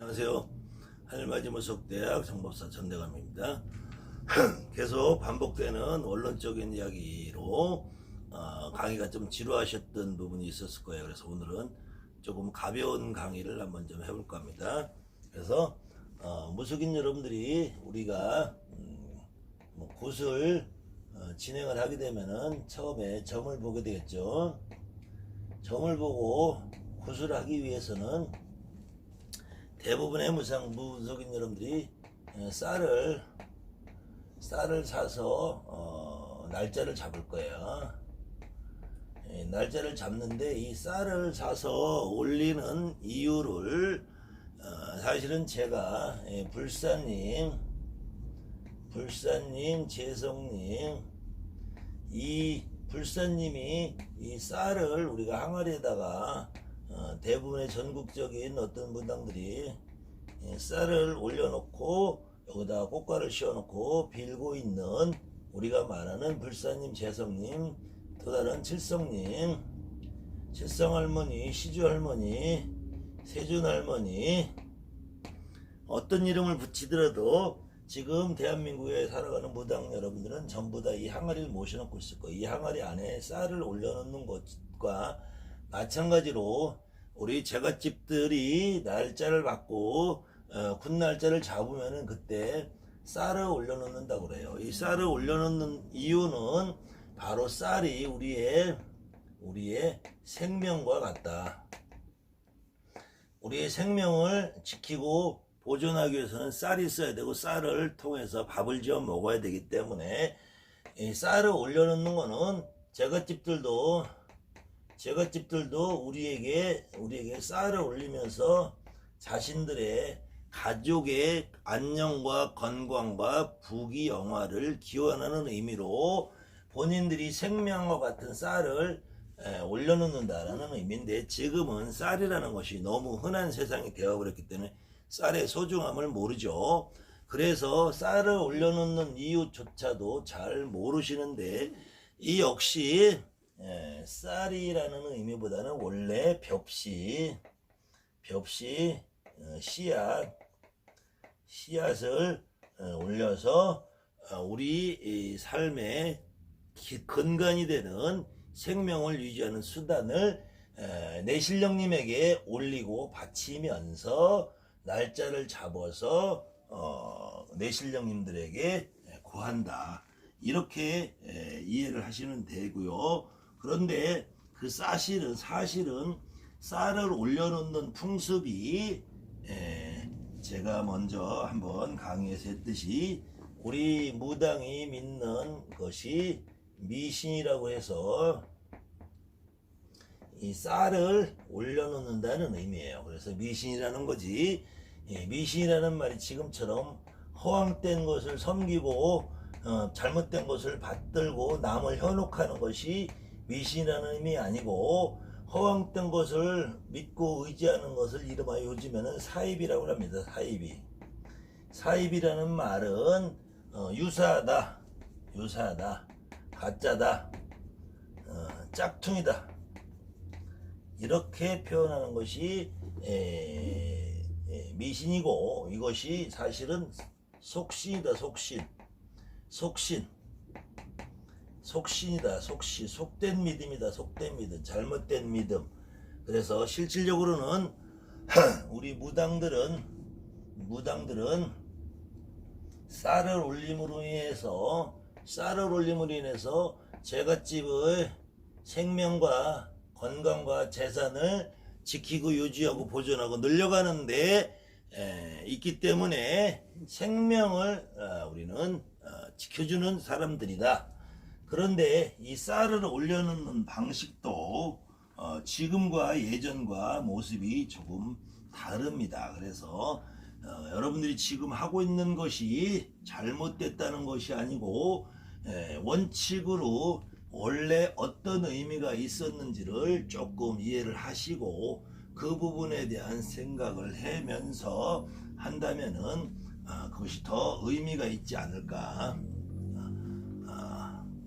안녕하세요. 하늘맞이무속대학 정법사 전대감입니다. 계속 반복되는 원론적인 이야기로 강의가 좀 지루하셨던 부분이 있었을 거예요. 그래서 오늘은 조금 가벼운 강의를 한번 좀 해볼까 합니다. 그래서 무속인 여러분들이 우리가 굿을 진행을 하게 되면은 처음에 점을 보게 되겠죠. 점을 보고 굿을 하기 위해서는 대부분의 무속인 여러분들이 쌀을 사서 날짜를 잡을 거예요. 날짜를 잡는데 이 쌀을 사서 올리는 이유를 사실은 제가 불사님, 재성님, 이 불사님이 이 쌀을 우리가 항아리에다가 대부분의 전국적인 어떤 무당들이 쌀을 올려놓고 여기다가 꽃가를 씌워놓고 빌고 있는 우리가 말하는 불사님, 재성님, 또 다른 칠성님, 칠성할머니, 시주할머니, 세준할머니, 어떤 이름을 붙이더라도 지금 대한민국에 살아가는 무당 여러분들은 전부 다 이 항아리를 모셔놓고 있을 거예요. 이 항아리 안에 쌀을 올려놓는 것과 마찬가지로 우리 제갓집들이 날짜를 받고 군 날짜를 잡으면은 그때 쌀을 올려놓는다고 그래요. 이 쌀을 올려놓는 이유는 바로 쌀이 우리의 생명과 같다. 우리의 생명을 지키고 보존하기 위해서는 쌀이 있어야 되고 쌀을 통해서 밥을 지어 먹어야 되기 때문에 이 쌀을 올려놓는 거는 제갓집들도 우리에게 쌀을 올리면서 자신들의 가족의 안녕과 건강과 부귀영화를 기원하는 의미로 본인들이 생명과 같은 쌀을 올려놓는다라는 의미인데, 지금은 쌀이라는 것이 너무 흔한 세상이 되어버렸기 때문에 쌀의 소중함을 모르죠. 그래서 쌀을 올려놓는 이유조차도 잘 모르시는데, 이 역시 쌀이라는 의미보다는 원래 벽시 씨앗을 올려서 우리 삶의 근간이 되는 생명을 유지하는 수단을 내신령님에게 올리고 바치면서 날짜를 잡아서 내신령님들에게 구한다, 이렇게 이해를 하시면 되고요. 그런데 그 사실은 쌀을 올려놓는 풍습이 제가 먼저 한번 강의에서 했듯이 우리 무당이 믿는 것이 미신이라고 해서 이 쌀을 올려놓는다는 의미예요. 그래서 미신이라는 거지. 미신이라는 말이 지금처럼 허황된 것을 섬기고 잘못된 것을 받들고 남을 현혹하는 것이 미신이라는 의미 아니고, 허황된 것을 믿고 의지하는 것을 이름하여 요즘에는 사입이라고 합니다. 사입이라는 말은 유사하다, 가짜다, 짝퉁이다, 이렇게 표현하는 것이 미신이고, 이것이 사실은 속신이다. 속신이다. 속된 믿음이다. 속된 믿음, 잘못된 믿음. 그래서 실질적으로는 우리 무당들은 쌀을 올림으로 인해서 제갓집의 생명과 건강과 재산을 지키고 유지하고 보존하고 늘려가는데 있기 때문에 생명을 우리는 지켜주는 사람들이다. 그런데 이 쌀을 올려놓는 방식도 지금과 예전과 모습이 조금 다릅니다. 그래서 여러분들이 지금 하고 있는 것이 잘못됐다는 것이 아니고 원칙으로 원래 어떤 의미가 있었는지를 조금 이해를 하시고 그 부분에 대한 생각을 하면서 한다면은 그것이 더 의미가 있지 않을까.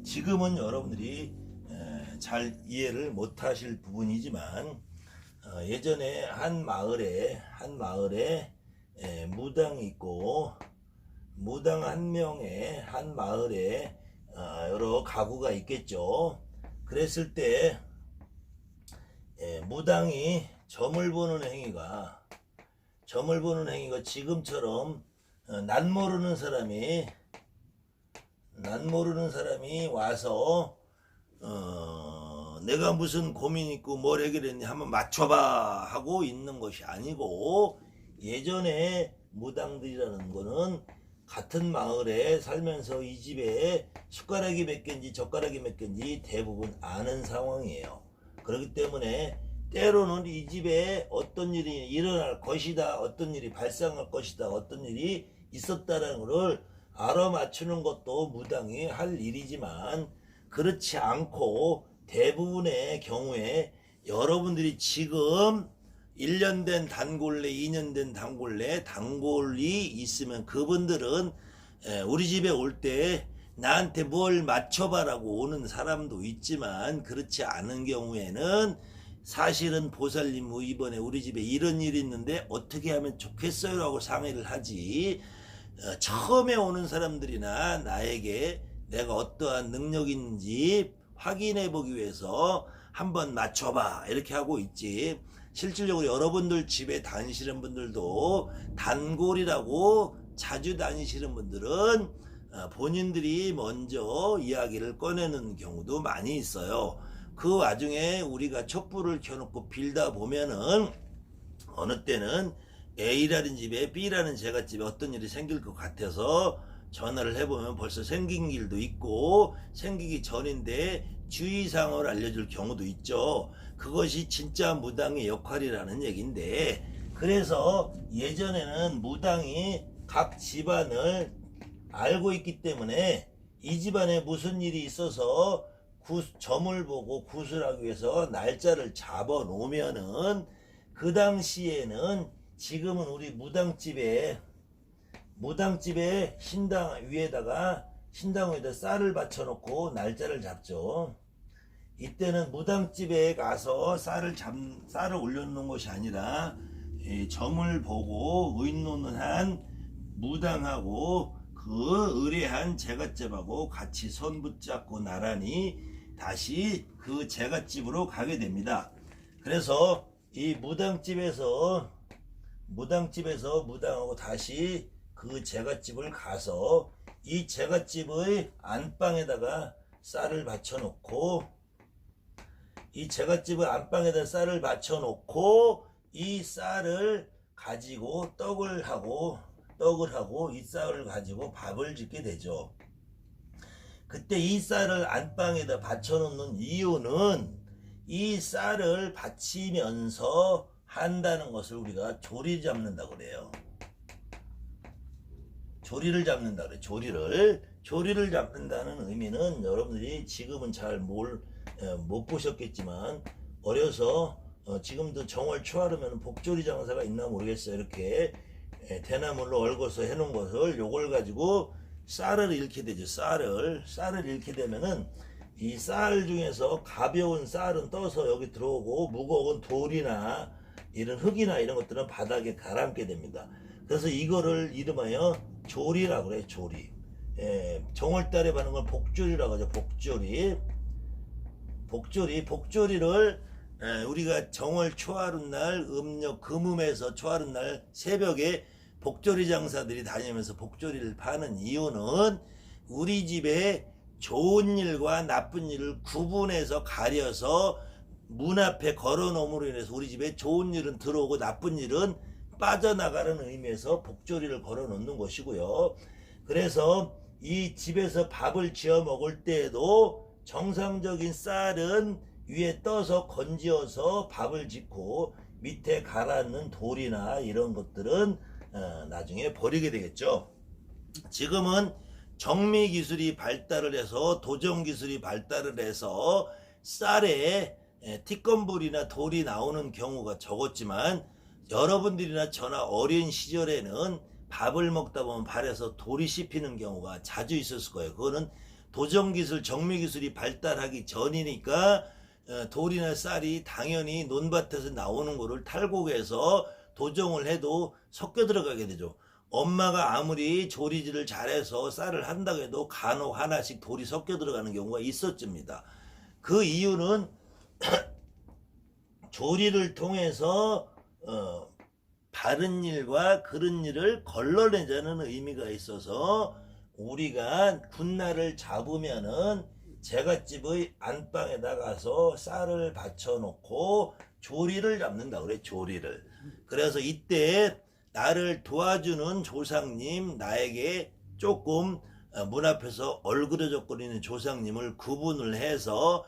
지금은 여러분들이 잘 이해를 못하실 부분이지만 예전에 한 마을에 무당이 있고 무당 한 명에 한 마을에 여러 가구가 있겠죠. 그랬을 때 무당이 점을 보는 행위가 지금처럼 난 모르는 사람이 와서 내가 무슨 고민 있고 뭘 해결했니 한번 맞춰봐 하고 있는 것이 아니고, 예전에 무당들이라는 거는 같은 마을에 살면서 이 집에 숟가락이 몇 개인지 젓가락이 몇 개인지 대부분 아는 상황이에요. 그렇기 때문에 때로는 이 집에 어떤 일이 일어날 것이다, 어떤 일이 발생할 것이다, 어떤 일이 있었다는 것을 알아맞추는 것도 무당이 할 일이지만, 그렇지 않고 대부분의 경우에 여러분들이 지금 1년 된 단골래, 2년 된 단골이 있으면 그분들은 우리 집에 올 때 나한테 뭘 맞춰봐라고 오는 사람도 있지만, 그렇지 않은 경우에는 사실은 보살님 이번에 우리 집에 이런 일이 있는데 어떻게 하면 좋겠어요 라고 상의를 하지, 처음에 오는 사람들이나 나에게 내가 어떠한 능력이 있는지 확인해 보기 위해서 한번 맞춰봐 이렇게 하고 있지, 실질적으로 여러분들 집에 다니시는 분들도 단골이라고 자주 다니시는 분들은 본인들이 먼저 이야기를 꺼내는 경우도 많이 있어요. 그 와중에 우리가 촛불을 켜놓고 빌다 보면은 어느 때는 A라는 집에 B라는 제갓집에 어떤 일이 생길 것 같아서 전화를 해보면 벌써 생긴 길도 있고 생기기 전인데 주의사항을 알려줄 경우도 있죠. 그것이 진짜 무당의 역할이라는 얘기인데, 그래서 예전에는 무당이 각 집안을 알고 있기 때문에 이 집안에 무슨 일이 있어서 점을 보고 구슬하기 위해서 날짜를 잡아 놓으면은, 그 당시에는 지금은 우리 무당집에 신당 위에다 쌀을 받쳐놓고 날짜를 잡죠. 이때는 무당집에 가서 쌀을 올려놓는 것이 아니라 점을 보고 의논을 한 무당하고 그 의뢰한 제갓집하고 같이 손 붙잡고 나란히 다시 그 제갓집으로 가게 됩니다. 그래서 이 무당집에서 무당하고 다시 그 제갓집을 가서 이 제갓집의 안방에다가 쌀을 받쳐놓고, 이 쌀을 가지고 떡을 하고 이 쌀을 가지고 밥을 짓게 되죠. 그때 이 쌀을 안방에다 받쳐놓는 이유는 이 쌀을 받치면서 한다는 것을 우리가 조리 잡는다 그래요. 조리를 잡는다는 의미는 여러분들이 지금은 잘 못 보셨겠지만, 어려서 지금도 정월 초하루면 복조리 장사가 있나 모르겠어요. 이렇게 대나무로 얽어서 해놓은 것을 요걸 가지고 쌀을 잃게 되죠. 쌀을 잃게 되면은 이 쌀 중에서 가벼운 쌀은 떠서 여기 들어오고 무거운 돌이나 이런 흙이나 이런 것들은 바닥에 가라앉게 됩니다. 그래서 이거를 이름하여 조리라고 그래요. 조리. 정월달에 받는 걸 복조리라고 하죠. 복조리를 우리가 정월 초하룻날 음력 금음에서 초하룻날 새벽에 복조리 장사들이 다니면서 복조리를 파는 이유는 우리 집에 좋은 일과 나쁜 일을 구분해서 가려서 문 앞에 걸어놓음으로 인해서 우리 집에 좋은 일은 들어오고 나쁜 일은 빠져나가는 의미에서 복조리를 걸어놓는 것이고요. 그래서 이 집에서 밥을 지어 먹을 때에도 정상적인 쌀은 위에 떠서 건지어서 밥을 짓고 밑에 가라앉는 돌이나 이런 것들은 나중에 버리게 되겠죠. 지금은 정미 기술이 발달을 해서 도정 기술이 발달을 해서 쌀에 티건불이나 돌이 나오는 경우가 적었지만, 여러분들이나 저나 어린 시절에는 밥을 먹다 보면 발에서 돌이 씹히는 경우가 자주 있었을 거예요. 그거는 도정기술, 정미기술이 발달하기 전이니까 돌이나 쌀이 당연히 논밭에서 나오는 거를 탈곡해서 도정을 해도 섞여 들어가게 되죠. 엄마가 아무리 조리질을 잘해서 쌀을 한다고 해도 간혹 하나씩 돌이 섞여 들어가는 경우가 있었습니다. 그 이유는 조리를 통해서 바른 일과 그른 일을 걸러내자는 의미가 있어서 우리가 군날을 잡으면은 제갓집의 안방에 나가서 쌀을 받쳐놓고 조리를 잡는다 그래. 조리를. 그래서 이때 나를 도와주는 조상님, 나에게 조금 문 앞에서 얼그러적거리는 조상님을 구분을 해서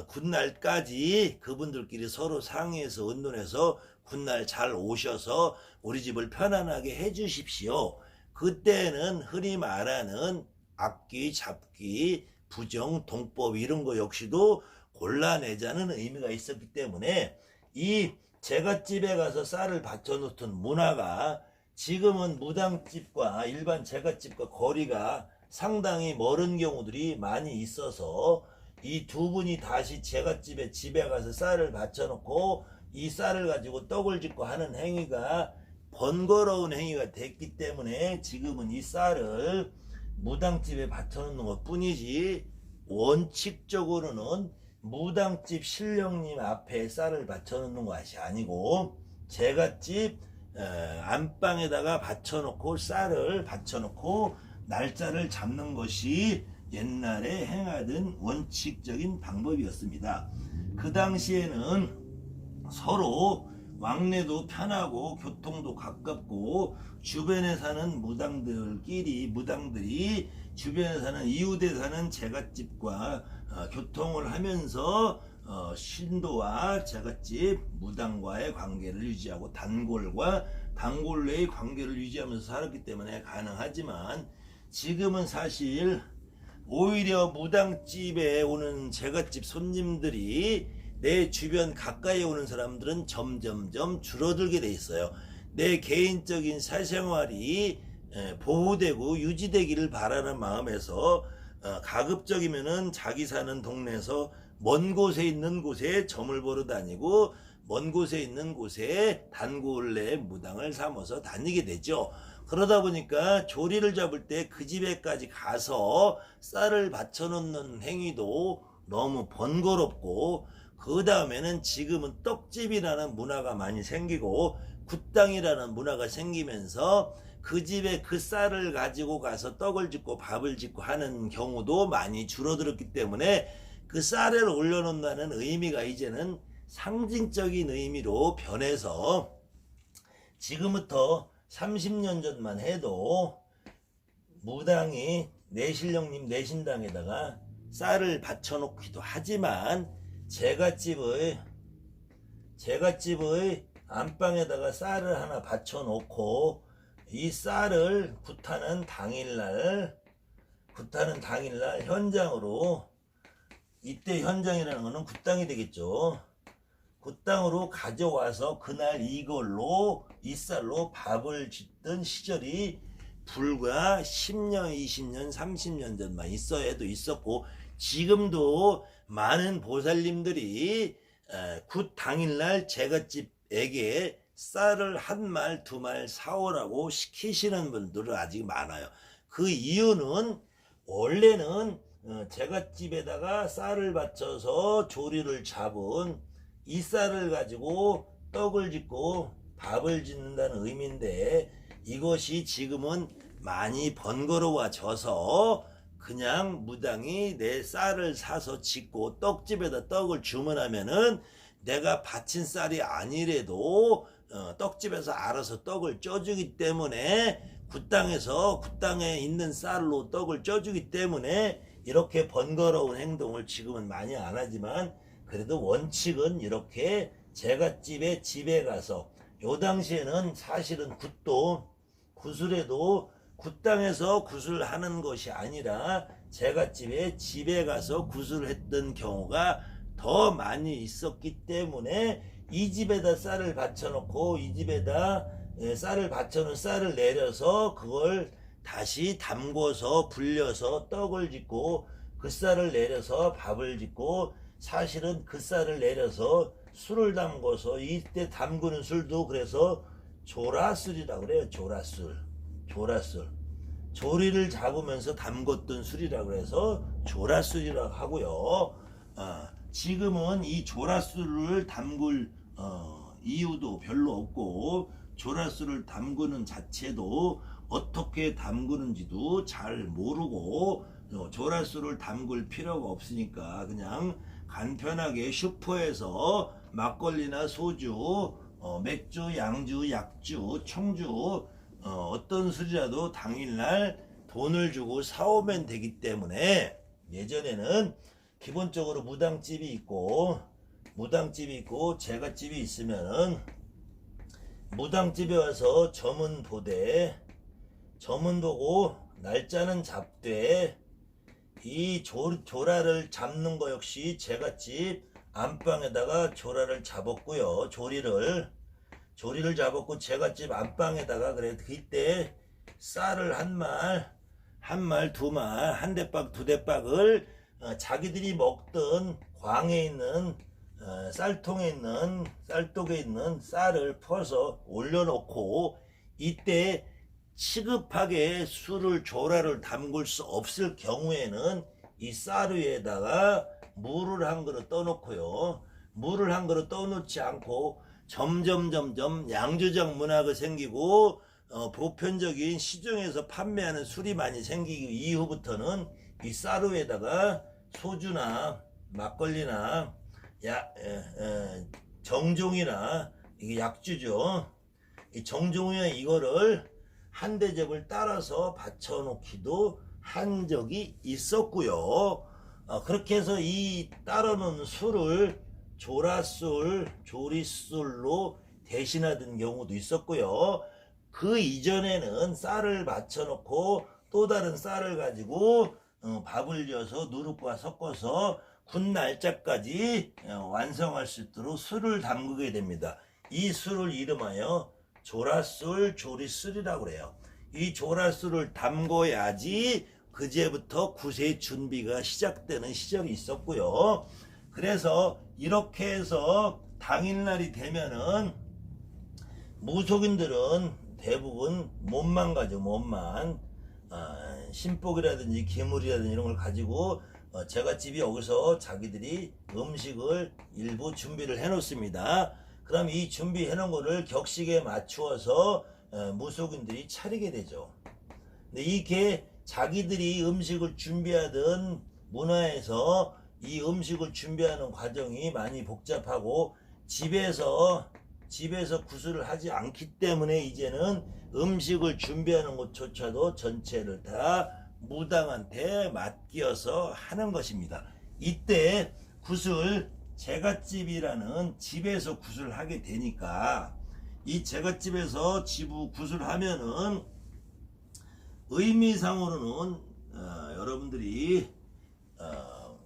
군날까지 그분들끼리 서로 상의해서 의논해서 군날 잘 오셔서 우리 집을 편안하게 해 주십시오. 그때는 흔히 말하는 악귀, 잡귀, 부정, 동법 이런 거 역시도 골라내자는 의미가 있었기 때문에 이 제갓집에 가서 쌀을 받쳐놓던 문화가 지금은 무당집과 일반 제갓집과 거리가 상당히 멀은 경우들이 많이 있어서 이 두 분이 다시 제갓집에 집에 가서 쌀을 받쳐놓고 이 쌀을 가지고 떡을 짓고 하는 행위가 번거로운 행위가 됐기 때문에 지금은 이 쌀을 무당집에 받쳐놓는 것 뿐이지 원칙적으로는 무당집 신령님 앞에 쌀을 받쳐놓는 것이 아니고 제갓집 안방에다가 받쳐놓고 쌀을 받쳐놓고 날짜를 잡는 것이 옛날에 행하던 원칙적인 방법이었습니다. 그 당시에는 서로 왕래도 편하고 교통도 가깝고 주변에 사는 무당들이 주변에 사는 이웃에 사는 제갓집과 교통을 하면서 신도와 제갓집 무당과의 관계를 유지하고 단골과 단골 내의 관계를 유지하면서 살았기 때문에 가능하지만 지금은 사실 오히려 무당집에 오는 제갓집 손님들이 내 주변 가까이 오는 사람들은 점점점 줄어들게 돼 있어요. 내 개인적인 사생활이 보호되고 유지되기를 바라는 마음에서 가급적이면은 자기 사는 동네에서 먼 곳에 있는 곳에 점을 보러 다니고 먼 곳에 있는 곳에 단골내 무당을 삼아서 다니게 되죠. 그러다 보니까 조리를 잡을 때 그 집에까지 가서 쌀을 받쳐놓는 행위도 너무 번거롭고 그 다음에는 지금은 떡집이라는 문화가 많이 생기고 굿당이라는 문화가 생기면서 그 집에 그 쌀을 가지고 가서 떡을 짓고 밥을 짓고 하는 경우도 많이 줄어들었기 때문에 그 쌀을 올려놓는다는 의미가 이제는 상징적인 의미로 변해서 지금부터 30년 전만 해도 무당이 내신령님 내신당에다가 쌀을 받쳐놓기도 하지만 제갓집의 안방에다가 쌀을 하나 받쳐놓고 이 쌀을 굿하는 당일날 현장으로 이때 현장이라는 거는 굿당이 되겠죠. 굿당으로 가져와서 그날 이걸로 이 쌀로 밥을 짓던 시절이 불과 10년, 20년, 30년 전만 있어야도 있었고 지금도 많은 보살님들이 굿 당일날 제갓집에게 쌀을 한 말, 두 말 사오라고 시키시는 분들은 아직 많아요. 그 이유는 원래는 제갓집에다가 쌀을 받쳐서 조리를 잡은 이 쌀을 가지고 떡을 짓고 밥을 짓는다는 의미인데 이것이 지금은 많이 번거로워져서 그냥 무당이 내 쌀을 사서 짓고 떡집에다 떡을 주문하면은 내가 바친 쌀이 아니래도 떡집에서 알아서 떡을 쪄주기 때문에 굿당에 있는 쌀로 떡을 쪄주기 때문에 이렇게 번거로운 행동을 지금은 많이 안 하지만 그래도 원칙은 이렇게 제갓집에 집에 가서 요 당시에는 사실은 구슬에도 굿당에서 구슬하는 것이 아니라 제갓집에 집에 가서 구슬을 했던 경우가 더 많이 있었기 때문에 이 집에다 쌀을 받쳐놓고 이 집에다 쌀을 받쳐놓은 쌀을 내려서 그걸 다시 담궈서 불려서 떡을 짓고 그 쌀을 내려서 밥을 짓고 사실은 그 쌀을 내려서 술을 담궈서 이때 담그는 술도 그래서 조라술이라고 그래요. 조라술. 조리를 잡으면서 담궜던 술이라고 그래서 조라술이라고 하고요. 지금은 이 조라술을 담글 이유도 별로 없고, 조라술을 담그는 자체도 어떻게 담그는지도 잘 모르고, 조라술을 담글 필요가 없으니까 그냥 간편하게 슈퍼에서 막걸리나 소주, 맥주, 양주, 약주, 청주, 어떤 술이라도 당일날 돈을 주고 사오면 되기 때문에, 예전에는 기본적으로 무당집이 있고 제갓집이 있으면은 무당집에 와서 점은 보고 날짜는 잡되, 이 조라를 잡는 거 역시 제갓집 안방에다가 조라를 잡았고요. 조리를 잡았고 제갓집 안방에다가, 그래 그때 쌀을 한 말, 두 말, 한 대박, 두 대박을 자기들이 먹던 광에 있는 쌀통에 있는 쌀독에 있는 쌀을 퍼서 올려놓고, 이때 시급하게 조라를 담글 수 없을 경우에는 이 쌀 위에다가 물을 한 그릇 떠놓고요. 물을 한 그릇 떠놓지 않고 점점 양조장 문화가 생기고, 보편적인 시중에서 판매하는 술이 많이 생기기 이후부터는 이 쌀 위에다가 소주나 막걸리나 정종이나, 이게 약주죠. 이 정종이나 이거를 한 대접을 따라서 받쳐놓기도 한 적이 있었고요. 그렇게 해서 이 따라놓은 술을 조라술, 조리술로 대신하던 경우도 있었고요. 그 이전에는 쌀을 받쳐놓고 또 다른 쌀을 가지고 밥을 지어서 누룩과 섞어서 군 날짜까지 완성할 수 있도록 술을 담그게 됩니다. 이 술을 이름하여 조라술, 조리술이라고 그래요. 이 조라술을 담궈야지 그제부터 구세 준비가 시작되는 시절이 있었고요. 그래서 이렇게 해서 당일날이 되면은 무속인들은 대부분 몸만 가지고, 몸만 신복이라든지 기물이라든지 이런 걸 가지고 제갓집이 여기서 자기들이 음식을 일부 준비를 해 놓습니다. 그럼 이 준비해 놓은 거를 격식에 맞추어서 무속인들이 차리게 되죠. 근데 이렇게 자기들이 음식을 준비하던 문화에서 이 음식을 준비하는 과정이 많이 복잡하고, 집에서 구술을 하지 않기 때문에 이제는 음식을 준비하는 것조차도 전체를 다 무당한테 맡겨서 하는 것입니다. 이때 구술, 제갓집이라는 집에서 구술을 하게 되니까, 이 제갓집에서 구술하면은 의미상으로는 여러분들이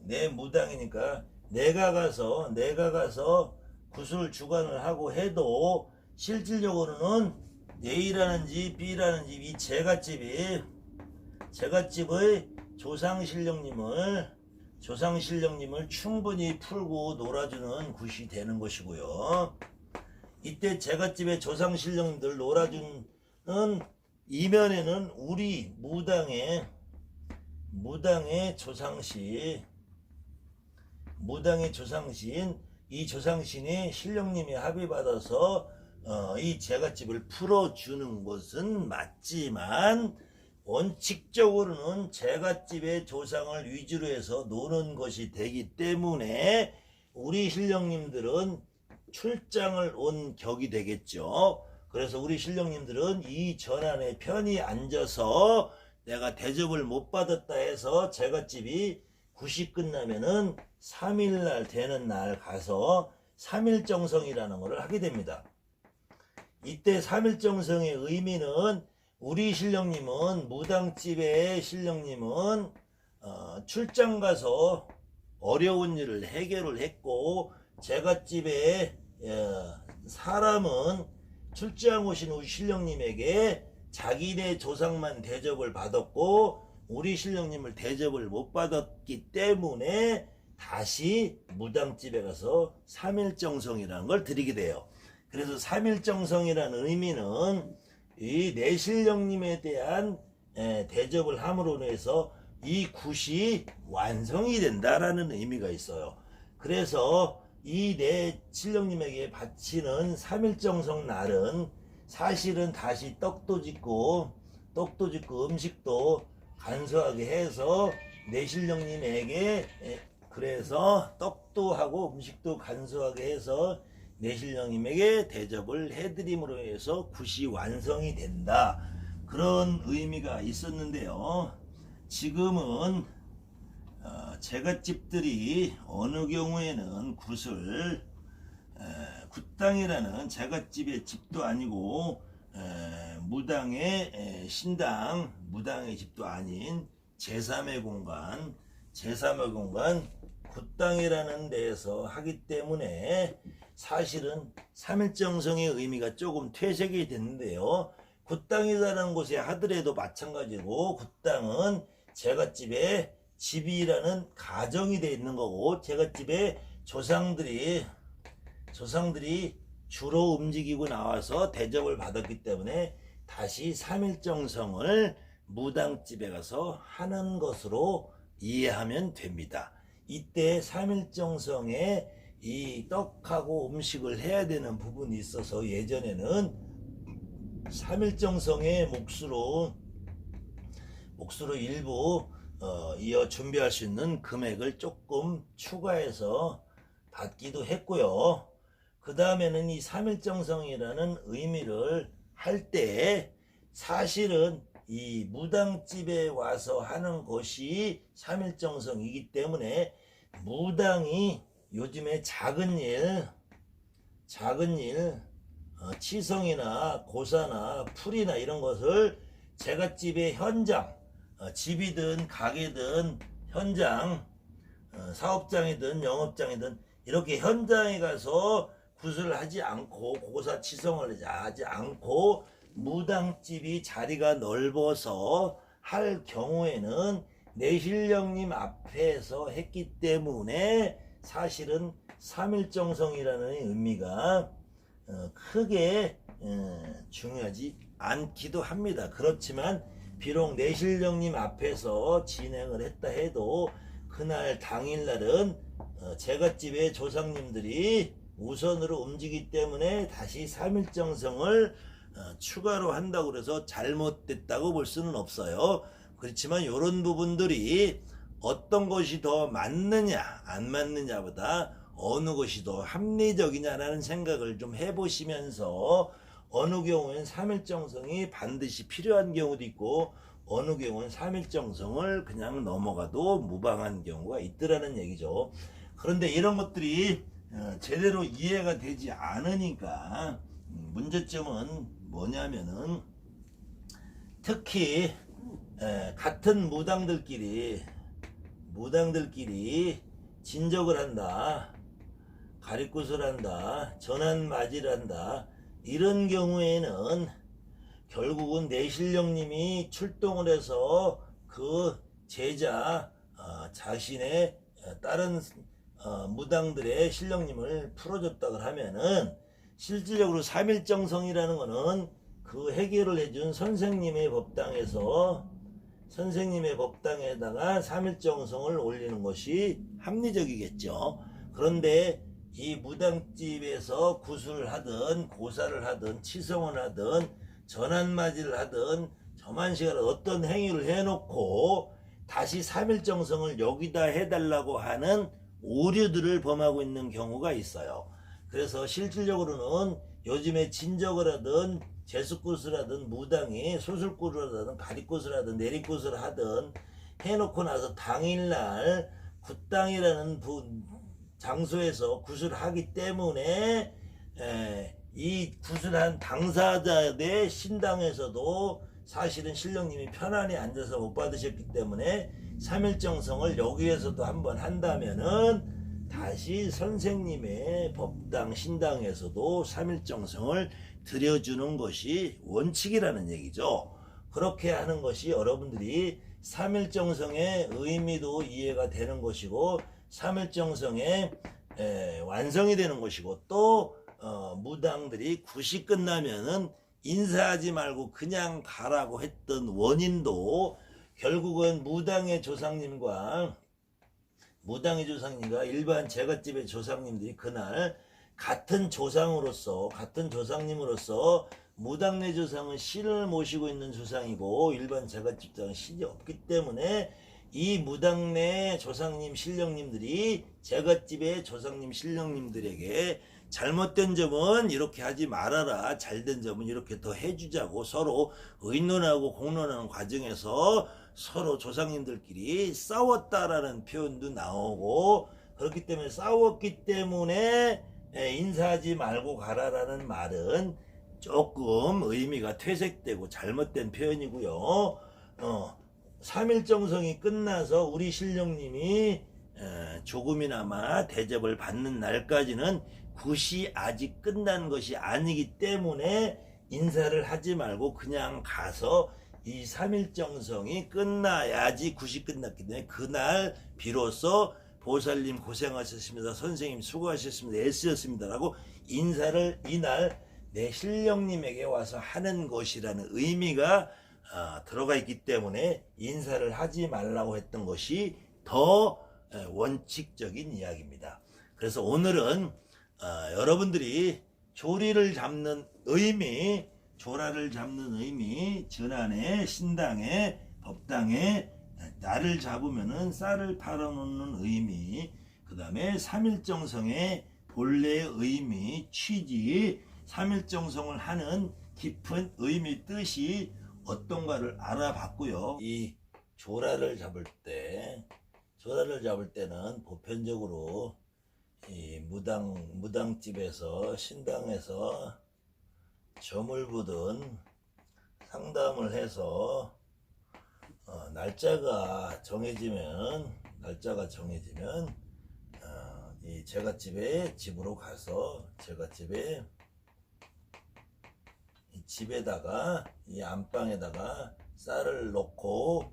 내 무당이니까 내가 가서 구술 주관을 하고 해도, 실질적으로는 A라는 집, B라는 집, 이 제갓집의 조상신령님을 충분히 풀고 놀아주는 굿이 되는 것이고요. 이때 제갓집의 조상신령님들 놀아주는 이면에는 우리 무당의 조상신, 이 조상신이 신령님이 합의받아서 이 제갓집을 풀어주는 것은 맞지만, 원칙적으로는 제갓집의 조상을 위주로 해서 노는 것이 되기 때문에 우리 신령님들은 출장을 온 격이 되겠죠. 그래서 우리 신령님들은 이 전안에 편히 앉아서, 내가 대접을 못 받았다 해서 제갓집이 굿이 끝나면은 3일날 되는 날 가서 3일정성이라는 것을 하게 됩니다. 이때 3일정성의 의미는, 우리 신령님은, 무당집의 신령님은 출장 가서 어려운 일을 해결을 했고, 제갓집의 사람은 출장 오신 우리 신령님에게 자기네 조상만 대접을 받았고, 우리 신령님을 대접을 못 받았기 때문에 다시 무당집에 가서 3일정성이라는 걸 드리게 돼요. 그래서 삼일정성이라는 의미는 이 내신령님에 대한 대접을 함으로 해서 이 굿이 완성이 된다라는 의미가 있어요. 그래서 이 내신령님에게 바치는 삼일정성 날은 사실은 다시 떡도 짓고 음식도 간소하게 해서 내신령님에게 그래서 떡도 하고 음식도 간소하게 해서 내신령님에게 대접을 해드림으로 해서 굿이 완성이 된다. 그런 의미가 있었는데요. 지금은 제갓집들이 어느 경우에는 굿을 굿당이라는 제갓집의 집도 아니고 무당의 신당, 무당의 집도 아닌 제3의 공간 굿당이라는 데에서 하기 때문에 사실은 삼일정성의 의미가 조금 퇴색이 됐는데요. 굿당이라는 곳에 하더라도 마찬가지고 굿당은 제갓집에 집이라는 가정이 되어 있는 거고 제갓집에 조상들이 주로 움직이고 나와서 대접을 받았기 때문에 다시 삼일정성을 무당집에 가서 하는 것으로 이해하면 됩니다. 이때 삼일정성에 이 떡하고 음식을 해야 되는 부분이 있어서 예전에는 삼일정성의 몫으로 일부 이어 준비할 수 있는 금액을 조금 추가해서 받기도 했고요. 그 다음에는 이 삼일정성이라는 의미를 할 때 사실은 이 무당집에 와서 하는 것이 삼일정성이기 때문에 무당이 요즘에 작은 일 치성이나 고사나 풀이나 이런 것을 제갓집의 현장, 집이든 가게든 현장, 사업장이든 영업장이든 이렇게 현장에 가서 굿을 하지 않고 고사 치성을 하지 않고 무당집이 자리가 넓어서 할 경우에는 내신령님 앞에서 했기 때문에 사실은 삼일정성이라는 의미가 크게 중요하지 않기도 합니다. 그렇지만 비록 내신령님 앞에서 진행을 했다 해도 그날 당일날은 제갓집의 조상님들이 우선으로 움직이기 때문에 다시 삼일정성을 추가로 한다고 해서 잘못됐다고 볼 수는 없어요. 그렇지만 이런 부분들이 어떤 것이 더 맞느냐 안 맞느냐보다 어느 것이 더 합리적이냐라는 생각을 좀 해보시면서 어느 경우엔 삼일정성이 반드시 필요한 경우도 있고 어느 경우는 삼일정성을 그냥 넘어가도 무방한 경우가 있더라는 얘기죠. 그런데 이런 것들이 제대로 이해가 되지 않으니까 문제점은 뭐냐면은 특히 같은 무당들끼리 진적을 한다, 가리굿을 한다, 전환맞이를 한다, 이런 경우에는 결국은 내신령님이 출동을 해서 그 제자 자신의 다른 무당들의 신령님을 풀어줬다고 하면은 실질적으로 삼일정성이라는 거는 그 해결을 해준 선생님의 법당에다가 삼일정성을 올리는 것이 합리적이겠죠. 그런데 이 무당집에서 굿을 하든 고사를 하든 치성을 하든 전환맞이를 하든 저만식을 어떤 행위를 해놓고 다시 삼일정성을 여기다 해달라고 하는 오류들을 범하고 있는 경우가 있어요. 그래서 실질적으로는 요즘에 진적을 하든 제수굿을 하든 무당이 수술굿을 하든 가리굿을 하든 내리굿을 하든 해놓고 나서 당일날 굿당이라는 장소에서 굿을 하기 때문에 이 굿을 한 당사자의 신당에서도 사실은 신령님이 편안히 앉아서 못 받으셨기 때문에 삼일정성을 여기에서도 한번 한다면은 다시 선생님의 법당 신당에서도 삼일정성을 드려주는 것이 원칙이라는 얘기죠. 그렇게 하는 것이 여러분들이 삼일정성의 의미도 이해가 되는 것이고 삼일정성의 완성이 되는 것이고 또 무당들이 굿이 끝나면은 인사하지 말고 그냥 가라고 했던 원인도 결국은 무당의 조상님과 일반 제갓집의 조상님들이 그날 같은 조상님으로서 무당내 조상은 신을 모시고 있는 조상이고 일반 제갓집 조상은 신이 없기 때문에 이 무당내 조상님 신령님들이 제갓집의 조상님 신령님들에게 잘못된 점은 이렇게 하지 말아라, 잘된 점은 이렇게 더 해주자고 서로 의논하고 공론하는 과정에서 서로 조상님들끼리 싸웠다라는 표현도 나오고, 그렇기 때문에 싸웠기 때문에 인사하지 말고 가라라는 말은 조금 의미가 퇴색되고 잘못된 표현이고요. 3일 정성이 끝나서 우리 신령님이 조금이나마 대접을 받는 날까지는 굿이 아직 끝난 것이 아니기 때문에 인사를 하지 말고 그냥 가서 이 3일 정성이 끝나야지 굿이 끝났기 때문에 그날 비로소 보살님 고생하셨습니다, 선생님 수고하셨습니다, 애쓰셨습니다 라고 인사를 이날 내 신령님에게 와서 하는 것이라는 의미가 들어가 있기 때문에 인사를 하지 말라고 했던 것이 더 원칙적인 이야기입니다. 그래서 오늘은 여러분들이 조라를 잡는 의미, 전안에 신당에 법당에 날을 잡으면은 쌀을 팔아놓는 의미, 그 다음에 삼일정성의 본래의 의미, 취지, 삼일정성을 하는 깊은 의미, 뜻이 어떤가를 알아봤고요. 이 조라를 잡을 때는 보편적으로 이 무당집에서 신당에서 점을 보든 상담을 해서 날짜가 정해지면 이 집으로 가서 집에다가 이 안방에다가 쌀을 넣고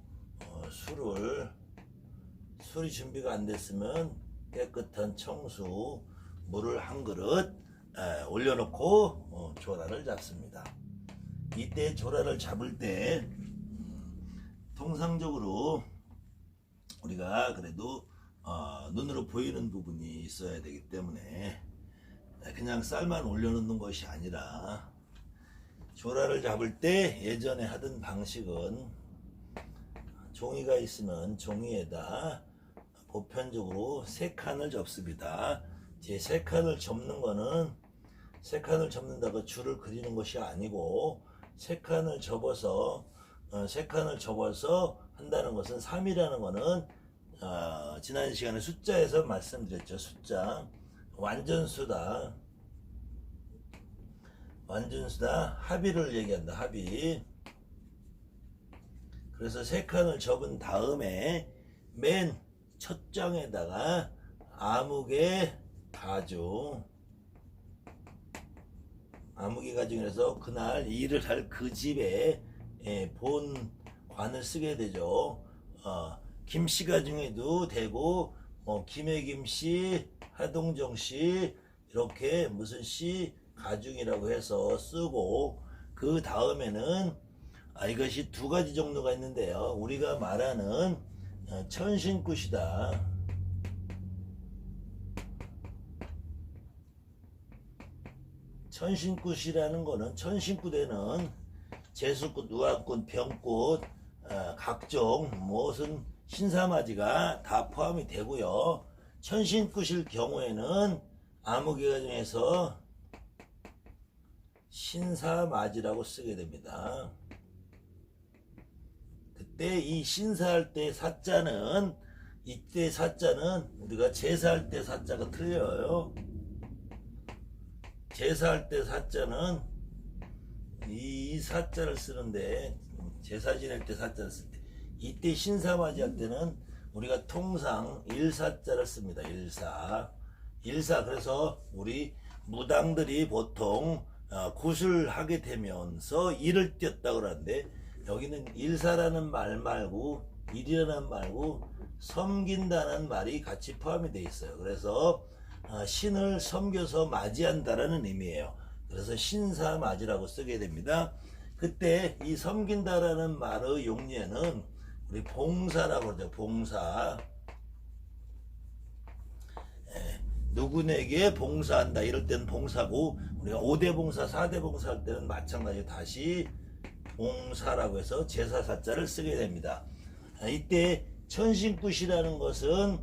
술이 준비가 안 됐으면 깨끗한 청수 물을 한 그릇 올려놓고 조라를 잡습니다. 이때 조라를 잡을 때 통상적으로 우리가 그래도 눈으로 보이는 부분이 있어야 되기 때문에 그냥 쌀만 올려놓는 것이 아니라, 조라를 잡을 때 예전에 하던 방식은 종이가 있으면 종이에다 보편적으로 3칸을 접습니다. 제 3칸을 접는 거는 3칸을 접는다고 줄을 그리는 것이 아니고 3칸을 접어서 한다는 것은 3이라는 거는 지난 시간에 숫자에서 말씀드렸죠. 숫자 완전수다. 합의를 얘기한다. 합의. 그래서 3칸을 접은 다음에 맨 첫 장에다가 암흑의 가중, 암흑의 가중에서 그날 일을 할 그 집에 본 관을 쓰게 되죠. 김씨 가중에도 되고 김해김씨, 하동정씨 이렇게 무슨 씨 가중이라고 해서 쓰고, 그 다음에는 이것이 2가지 정도가 있는데요. 우리가 말하는 천신굿이다. 천신굿이라는 거는, 천신굿에는 제수굿, 우화굿, 병굿, 각종 무슨 신사맞이가 다 포함이 되고요. 천신굿일 경우에는 암흑의 중에서 신사맞이라고 쓰게 됩니다. 그때 이 신사할 때 사자는, 이때 사자는 우리가 제사할 때 사자가 틀려요. 제사할 때 사자는 이 사자를 쓰는데, 제사 지낼 때 사자를 쓸 때, 이때 신사맞이 할 때는 우리가 통상 일사자를 씁니다. 일사. 그래서 우리 무당들이 보통 굿을 하게 되면서 일을 띄었다 그러는데, 여기는 일사라는 말 말고 일이라는 말 말고 섬긴다는 말이 같이 포함이 되어 있어요. 그래서 신을 섬겨서 맞이한다라는 의미예요. 그래서 신사맞이라고 쓰게 됩니다. 그때 이 섬긴다라는 말의 용례는 우리 봉사라고 그러죠. 봉사. 누구에게 봉사한다 이럴 때는 봉사고, 우리가 5대 봉사 4대 봉사 할 때는 마찬가지로 다시 봉사라고 해서 제사사자를 쓰게 됩니다. 이때 천신굿이라는 것은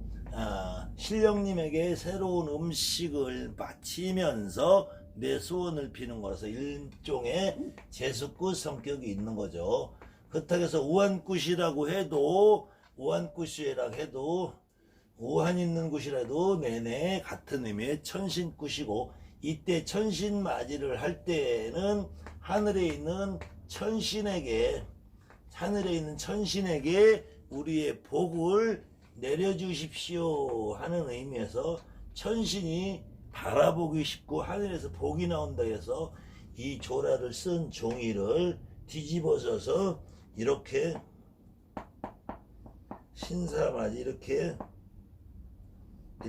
신령님에게 새로운 음식을 바치면서 내 소원을 비는 거라서 일종의 제수굿 성격이 있는 거죠. 그렇다고 해서 우한굿이라고 해도, 우한굿이라고 해도 우한 있는 굿이라도 내내 같은 의미의 천신굿이고, 이때 천신맞이를 할 때는 하늘에 있는 천신에게 우리의 복을 내려주십시오 하는 의미에서 천신이 바라보기 쉽고 하늘에서 복이 나온다 해서 이 조라를 쓴 종이를 뒤집어져서 이렇게 신사맞이 이렇게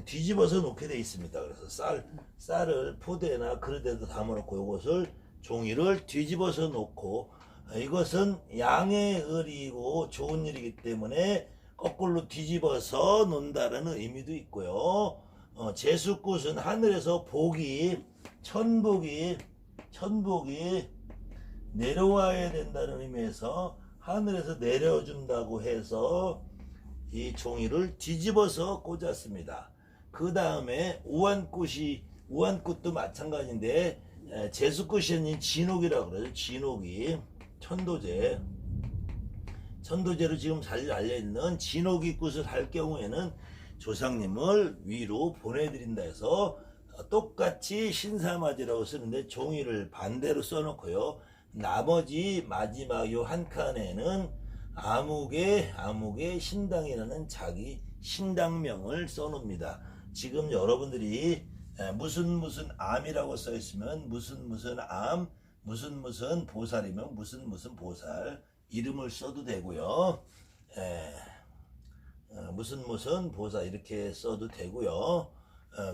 뒤집어서 놓게 되어 있습니다. 그래서 쌀을 포대나 그릇에도 담아놓고 이것을 종이를 뒤집어서 놓고, 이것은 양의 을이고 좋은 일이기 때문에 거꾸로 뒤집어서 놓는다라는 의미도 있고요. 제수굿은 하늘에서 천복이 내려와야 된다는 의미에서 하늘에서 내려준다고 해서 이 종이를 뒤집어서 꽂았습니다. 그 다음에 우한굿도 마찬가지인데, 제수굿이 아닌 진옥이라고 그러죠. 진옥이 천도제로 지금 잘 알려있는 진옥이 굿을 할 경우에는 조상님을 위로 보내드린다 해서 똑같이 신사맞이라고 쓰는데 종이를 반대로 써놓고요. 나머지 마지막 요 한 칸에는 아무개 신당이라는 자기 신당명을 써놓습니다. 지금 여러분들이 무슨 암이라고 써있으면 무슨 암, 무슨 보살이면 무슨 보살 이름을 써도 되고요. 무슨 보살 이렇게 써도 되고요.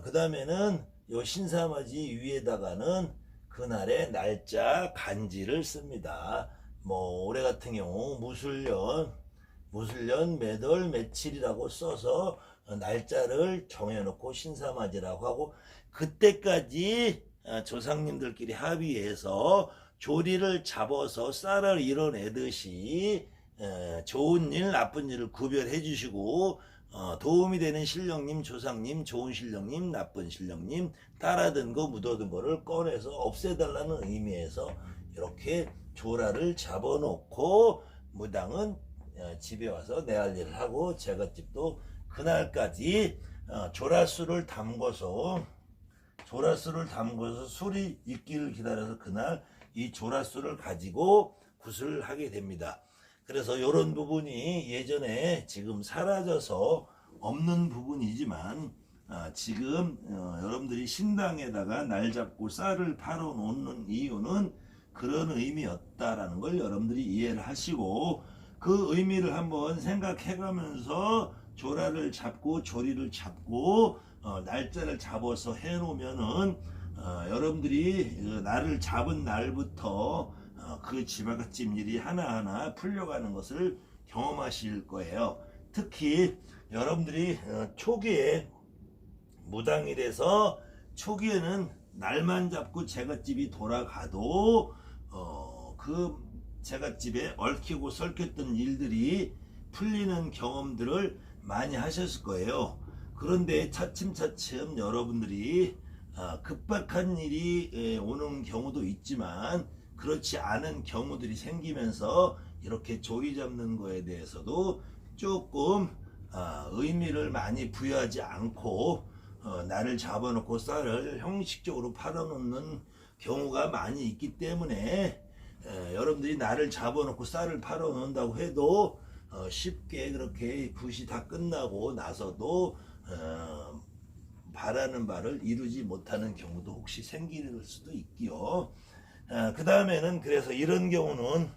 그 다음에는 요 신사맞이 위에다가는 그날의 날짜 간지를 씁니다. 뭐 올해 같은 경우 무술년 몇월 며칠이라고 써서 날짜를 정해놓고 신사맞이라고 하고, 그때까지 조상님들끼리 합의해서 조리를 잡아서 쌀을 이뤄내듯이 좋은 일 나쁜 일을 구별해 주시고, 도움이 되는 신령님, 조상님, 좋은 신령님, 나쁜 신령님, 따라든 거 묻어든 거를 꺼내서 없애달라는 의미에서 이렇게 조라를 잡아놓고, 무당은 집에 와서 내 할 일을 하고, 제갓집도 그날까지 조라수를 담궈서 술이 익기를 기다려서 그날 이 조라수를 가지고 굿을 하게 됩니다. 그래서 이런 부분이 예전에 지금 사라져서 없는 부분이지만, 지금 여러분들이 신당에다가 날 잡고 쌀을 팔아 놓는 이유는 그런 의미였다라는 걸 여러분들이 이해를 하시고, 그 의미를 한번 생각해 가면서 조라를 잡고 조리를 잡고 날짜를 잡아서 해 놓으면은 여러분들이 날을 잡은 날부터 그 지바갓집 일이 하나하나 풀려가는 것을 경험하실 거예요. 특히 여러분들이 초기에 무당이 돼서 초기에는 날만 잡고 제갓집이 돌아가도 그 제갓집에 얽히고 설켰던 일들이 풀리는 경험들을 많이 하셨을 거예요. 그런데 차츰차츰 여러분들이 급박한 일이 오는 경우도 있지만, 그렇지 않은 경우들이 생기면서 이렇게 조리 잡는 거에 대해서도 조금 의미를 많이 부여하지 않고 날을 잡아놓고 쌀을 형식적으로 팔아놓는 경우가 많이 있기 때문에, 여러분들이 날을 잡아놓고 쌀을 팔아놓는다고 해도 쉽게 그렇게 굿이 다 끝나고 나서도 바라는 바를 이루지 못하는 경우도 혹시 생길 수도 있기요. 그 다음에는 그래서 이런 경우는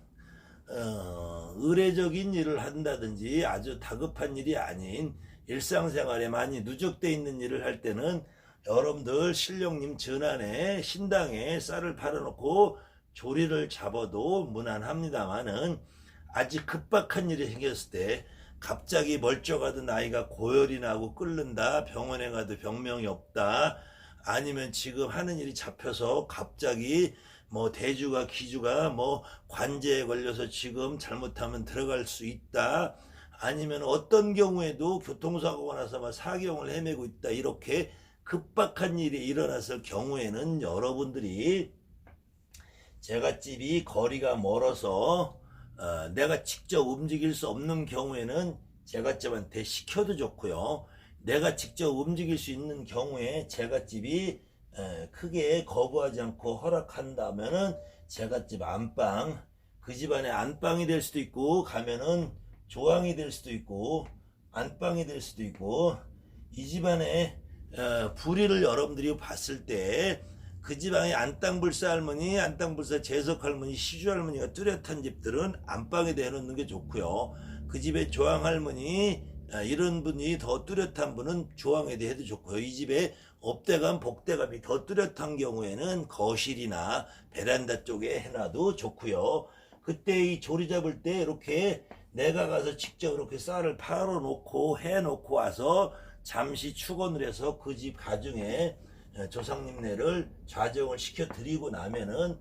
의례적인 일을 한다든지 아주 다급한 일이 아닌 일상생활에 많이 누적되어 있는 일을 할 때는 여러분들 신령님 전안에 신당에 쌀을 팔아놓고 조리를 잡아도 무난합니다만은 아직 급박한 일이 생겼을 때 갑자기 멀쩡하던 아이가 고열이 나고 끓는다, 병원에 가도 병명이 없다, 아니면 지금 하는 일이 잡혀서 갑자기 뭐 대주가 기주가 뭐 관제에 걸려서 지금 잘못하면 들어갈 수 있다, 아니면 어떤 경우에도 교통사고가 나서 막 사경을 헤매고 있다, 이렇게 급박한 일이 일어났을 경우에는 여러분들이 제갓집이 거리가 멀어서 내가 직접 움직일 수 없는 경우에는 제갓집한테 시켜도 좋고요. 내가 직접 움직일 수 있는 경우에 제갓집이 크게 거부하지 않고 허락한다면은 제갓집 안방, 그 집안의 안방이 될 수도 있고, 가면은 조항이 될 수도 있고, 안방이 될 수도 있고, 이 집안의 불의를 여러분들이 봤을 때 그 집안의 안땅불사 할머니, 안땅불사 재석 할머니, 시주 할머니가 뚜렷한 집들은 안방에 대놓는 게 좋고요. 그 집의 조항 할머니, 이런 분이 더 뚜렷한 분은 조항에 대해도 좋고요. 이 집에 업대감, 복대감이 더 뚜렷한 경우에는 거실이나 베란다 쪽에 해놔도 좋고요. 그때 이 조리 잡을 때 이렇게 내가 가서 직접 이렇게 쌀을 팔아놓고 해놓고 와서 잠시 축원을 해서 그 집 가정에 조상님네를 좌정을 시켜드리고 나면은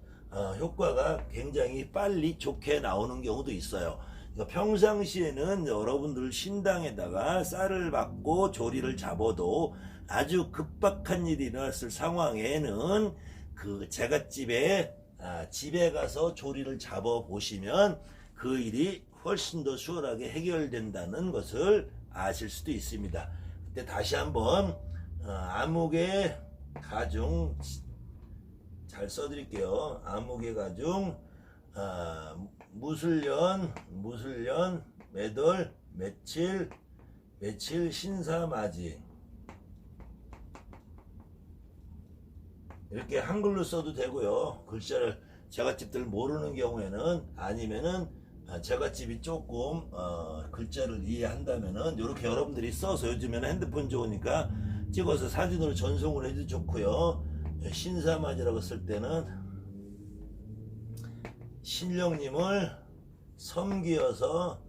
효과가 굉장히 빨리 좋게 나오는 경우도 있어요. 그러니까 평상시에는 여러분들 신당에다가 쌀을 받고 조리를 잡아도 아주 급박한 일이 일어났을 상황에는 그 제갓집에 집에 가서 조리를 잡아 보시면 그 일이 훨씬 더 수월하게 해결된다는 것을 아실 수도 있습니다. 그때 다시 한번 암흑의 가중 잘 써드릴게요. 암흑의 가중, 무술년, 매돌, 며칠, 신사맞이, 이렇게 한글로 써도 되고요. 글자를 제갓집들 모르는 경우에는, 아니면은 제갓집이 조금 글자를 이해한다면은 이렇게 여러분들이 써서, 요즘에는 핸드폰 좋으니까 찍어서 사진으로 전송을 해도 좋고요. 신사맞이라고 쓸 때는 신령님을 섬기어서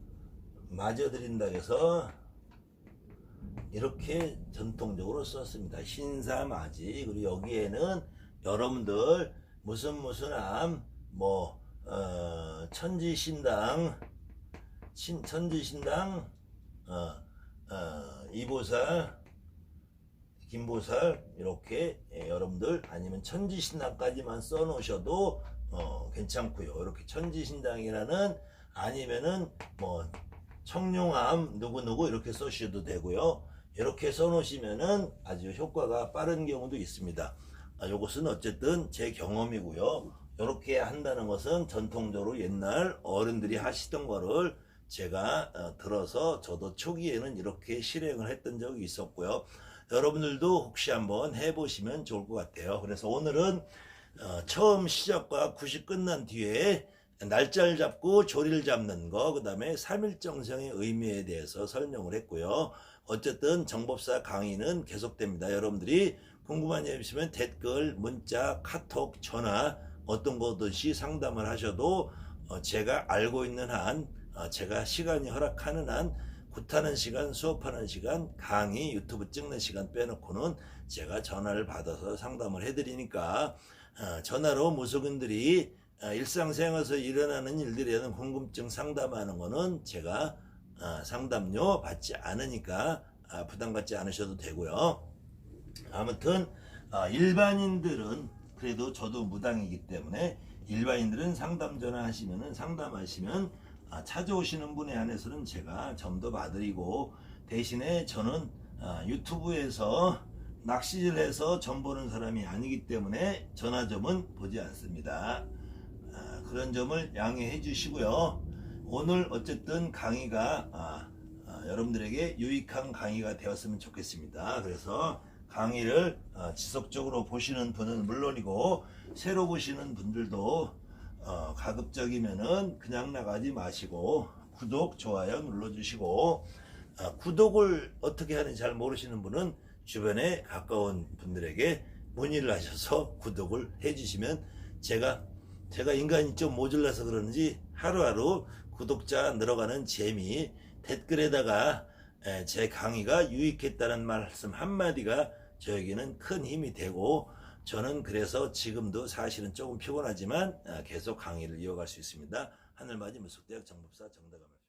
맞아드린다 해서 이렇게 전통적으로 썼습니다. 신사맞이. 그리고 여기에는 여러분들 무슨 암, 뭐 천지신당, 이보살, 김보살, 이렇게 여러분들, 아니면 천지신당까지만 써놓으셔도 괜찮고요. 이렇게 천지신당이라는, 아니면은 뭐 청룡암 누구누구 이렇게 써주셔도 되고요. 이렇게 써놓으시면은 아주 효과가 빠른 경우도 있습니다. 이것은 어쨌든 제 경험이고요. 이렇게 한다는 것은 전통적으로 옛날 어른들이 하시던 거를 제가 들어서 저도 초기에는 이렇게 실행을 했던 적이 있었고요. 여러분들도 혹시 한번 해보시면 좋을 것 같아요. 그래서 오늘은 처음 시작과 굿이 끝난 뒤에 날짜를 잡고 조리를 잡는 거, 그 다음에 3일정성의 의미에 대해서 설명을 했고요. 어쨌든 정법사 강의는 계속됩니다. 여러분들이 궁금한 점 있으면 댓글, 문자, 카톡, 전화 어떤 거든지 상담을 하셔도 제가 알고 있는 한, 제가 시간이 허락하는 한, 굿하는 시간, 수업하는 시간, 강의, 유튜브 찍는 시간 빼놓고는 제가 전화를 받아서 상담을 해드리니까 전화로 무속인들이 일상생활에서 일어나는 일들에 대한 궁금증 상담하는 거는 제가 상담료 받지 않으니까 부담 갖지 않으셔도 되고요. 아무튼 일반인들은, 그래도 저도 무당이기 때문에 일반인들은 상담 전화하시면은, 상담하시면 찾아오시는 분에 한해서는 제가 점도 봐드리고, 대신에 저는 유튜브에서 낚시질해서 점 보는 사람이 아니기 때문에 전화점은 보지 않습니다. 그런 점을 양해해 주시고요. 오늘 어쨌든 강의가 여러분들에게 유익한 강의가 되었으면 좋겠습니다. 그래서 강의를 지속적으로 보시는 분은 물론이고, 새로 보시는 분들도 가급적이면은 그냥 나가지 마시고 구독, 좋아요 눌러주시고, 구독을 어떻게 하는지 잘 모르시는 분은 주변에 가까운 분들에게 문의를 하셔서 구독을 해주시면 제가 인간이 좀 모질라서 그런지 하루하루 구독자 늘어가는 재미, 댓글에다가 제 강의가 유익했다는 말씀 한마디가 저에게는 큰 힘이 되고, 저는 그래서 지금도 사실은 조금 피곤하지만 계속 강의를 이어갈 수 있습니다. 하늘맞이 물속대학 정법사 정다감을